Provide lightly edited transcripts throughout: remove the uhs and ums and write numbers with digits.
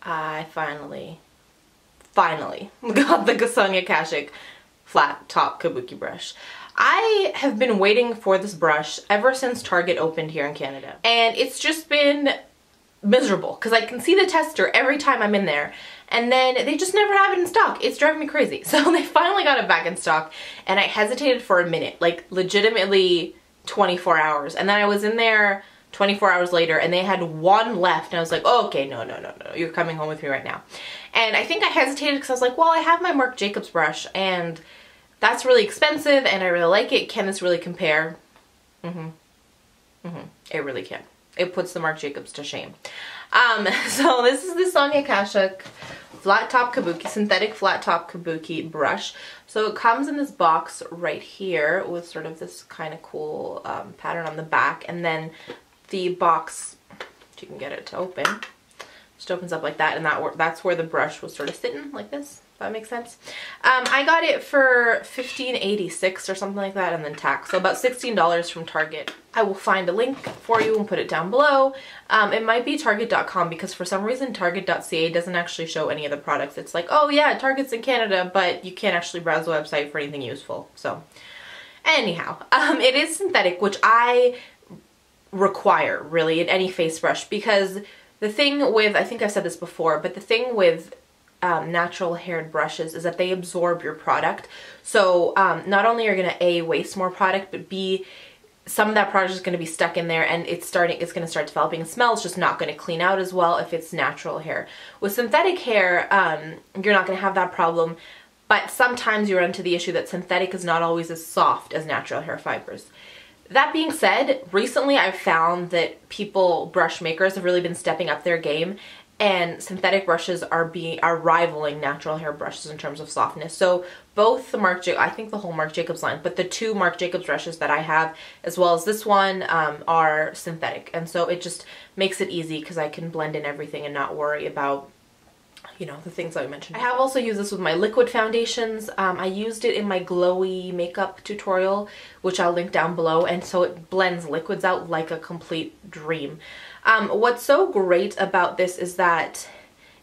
I finally got the Sonya Kashuk flat top kabuki brush. I have been waiting for this brush ever since Target opened here in Canada, and it's just been miserable because I can see the tester every time I'm in there, and then they just never have it in stock. It's driving me crazy. So they finally got it back in stock, and I hesitated for a minute, like legitimately 24 hours, and then I was in there 24 hours later and they had one left, and I was like, oh, okay, no, you're coming home with me right now. And I think I hesitated because I was like, well, I have my Marc Jacobs brush and that's really expensive and I really like it. Can this really compare? It really can. It puts the Marc Jacobs to shame. So this is the Sonya Kashuk flat top kabuki, synthetic flat top kabuki brush. So it comes in this box right here with sort of this kind of cool pattern on the back, and then the box, if you can get it to open, just opens up like that, and that's where the brush was sort of sitting like this. If that makes sense. I got it for $15.86 or something like that, and then tax, so about $16 from Target. I will find a link for you and put it down below. It might be Target.com because for some reason Target.ca doesn't actually show any of the products. It's like, oh yeah, Target's in Canada, but you can't actually browse the website for anything useful. So anyhow, it is synthetic, which I require really in any face brush, because the thing with, I think I've said this before, but the thing with natural haired brushes is that they absorb your product. So not only are you gonna A, waste more product, but B, some of that product is gonna be stuck in there and it's gonna start developing a smell. It's just not gonna clean out as well if it's natural hair. With synthetic hair, you're not gonna have that problem, but sometimes you run into the issue that synthetic is not always as soft as natural hair fibers. That being said, recently I've found that brush makers have really been stepping up their game, and synthetic brushes are rivaling natural hair brushes in terms of softness. So both the I think the whole Marc Jacobs line, but the two Marc Jacobs brushes that I have, as well as this one, are synthetic. And so it just makes it easy because I can blend in everything and not worry about, you know, the things I mentioned. I have also used this with my liquid foundations. I used it in my glowy makeup tutorial, which I'll link down below, and so it blends liquids out like a complete dream. What's so great about this is that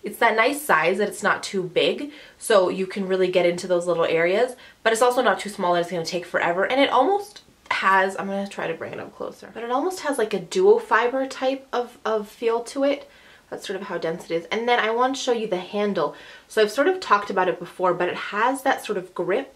it's that nice size that it's not too big, so you can really get into those little areas, but it's also not too small that it's going to take forever, and it almost has, I'm going to try to bring it up closer, but it almost has like a duo fiber type of feel to it. That's sort of how dense it is. And then I want to show you the handle. So I've sort of talked about it before, but it has that sort of grip,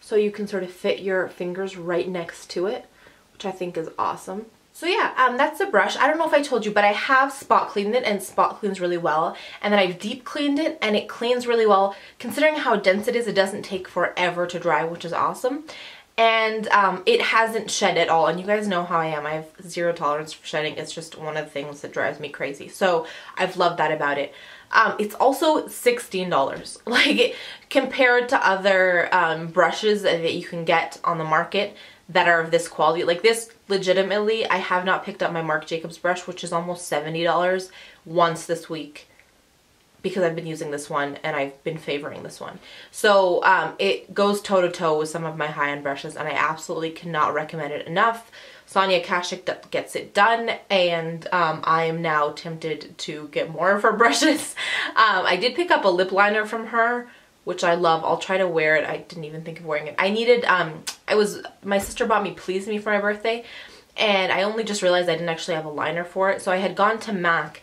so you can sort of fit your fingers right next to it, which I think is awesome. So yeah, that's the brush. I don't know if I told you, but I have spot cleaned it, and spot cleans really well. And then I've deep cleaned it, and it cleans really well. Considering how dense it is, it doesn't take forever to dry, which is awesome. And it hasn't shed at all, and you guys know how I am. I have zero tolerance for shedding. It's just one of the things that drives me crazy. So I've loved that about it. It's also $16. Like, compared to other brushes that you can get on the market that are of this quality. Like this, legitimately, I have not picked up my Marc Jacobs brush, which is almost $70, once this week, because I've been using this one and I've been favoring this one. So it goes toe to toe with some of my high-end brushes, and I absolutely cannot recommend it enough. Sonya Kashuk gets it done, and I am now tempted to get more of her brushes. I did pick up a lip liner from her, which I love. I'll try to wear it. I didn't even think of wearing it. I needed, my sister bought me Please Me for my birthday, and I only just realized I didn't actually have a liner for it. So I had gone to MAC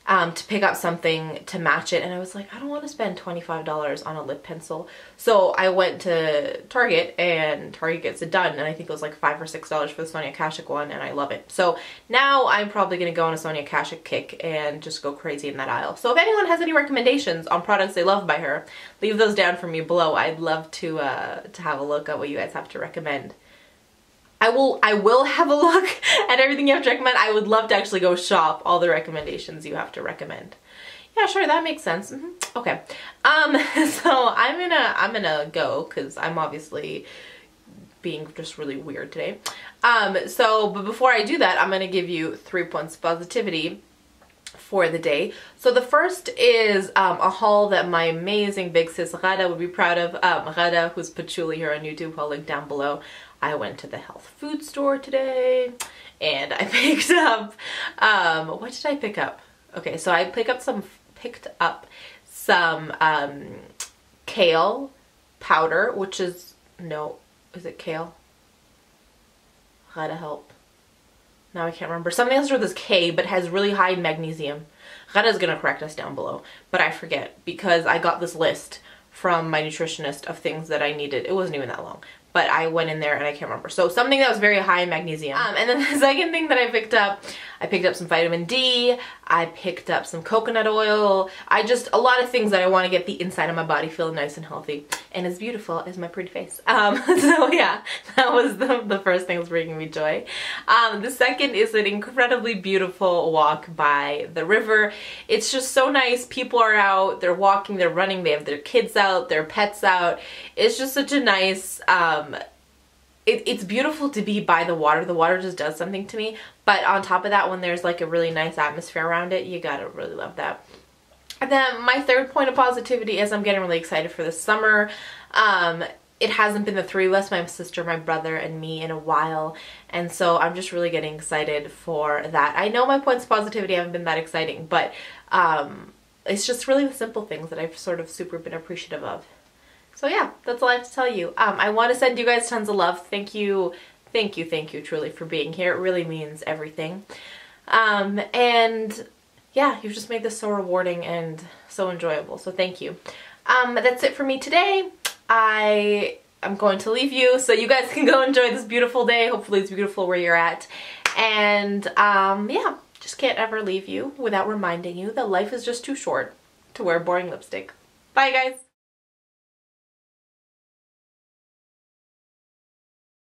to pick up something to match it, and I was like, I don't want to spend $25 on a lip pencil. So I went to Target, and Target gets it done, and I think it was like $5 or $6 for the Sonya Kashuk one, and I love it. So now I'm probably going to go on a Sonya Kashuk kick and just go crazy in that aisle. So if anyone has any recommendations on products they love by her, leave those down for me below. I'd love to have a look at what you guys have to recommend. I will have a look at everything you have to recommend. I would love to actually go shop all the recommendations you have to recommend. Yeah, sure, that makes sense. Okay. So I'm gonna go, because I'm obviously being just really weird today. But before I do that, I'm gonna give you 3 points of positivity for the day. So the first is a haul that my amazing big sis Rada would be proud of. Rada, who's Patchouli here on YouTube, I'll link down below. I went to the health food store today, and I picked up, what did I pick up? Okay, so I picked up some picked up some kale powder, which is, no, is it kale? Gotta help. Now I can't remember. Something else with this K, but has really high magnesium. Rada's gonna correct us down below, but I forget because I got this list from my nutritionist of things that I needed. It wasn't even that long, but I went in there and I can't remember. So something that was very high in magnesium. And then the second thing that I picked up some vitamin D, I picked up some coconut oil. A lot of things that I want to get the inside of my body feeling nice and healthy and as beautiful as my pretty face. So yeah, that was the first thing that was bringing me joy. The second is an incredibly beautiful walk by the river. It's just so nice. People are out, they're walking, they're running, they have their kids out, their pets out. It's just such a nice, it's beautiful to be by the water. The water just does something to me. But on top of that, when there's like a really nice atmosphere around it, you gotta really love that. And then my third point of positivity is I'm getting really excited for the summer. It hasn't been the three of us, my sister, my brother, and me in a while. And so I'm just really getting excited for that. I know my points of positivity haven't been that exciting, but it's just really the simple things that I've sort of super been appreciative of. So yeah, that's all I have to tell you. I want to send you guys tons of love. Thank you truly for being here. It really means everything. And yeah, you've just made this so rewarding and so enjoyable. So thank you. That's it for me today. I'm going to leave you so you guys can go enjoy this beautiful day. Hopefully it's beautiful where you're at. And yeah, just can't ever leave you without reminding you that life is just too short to wear boring lipstick. Bye guys.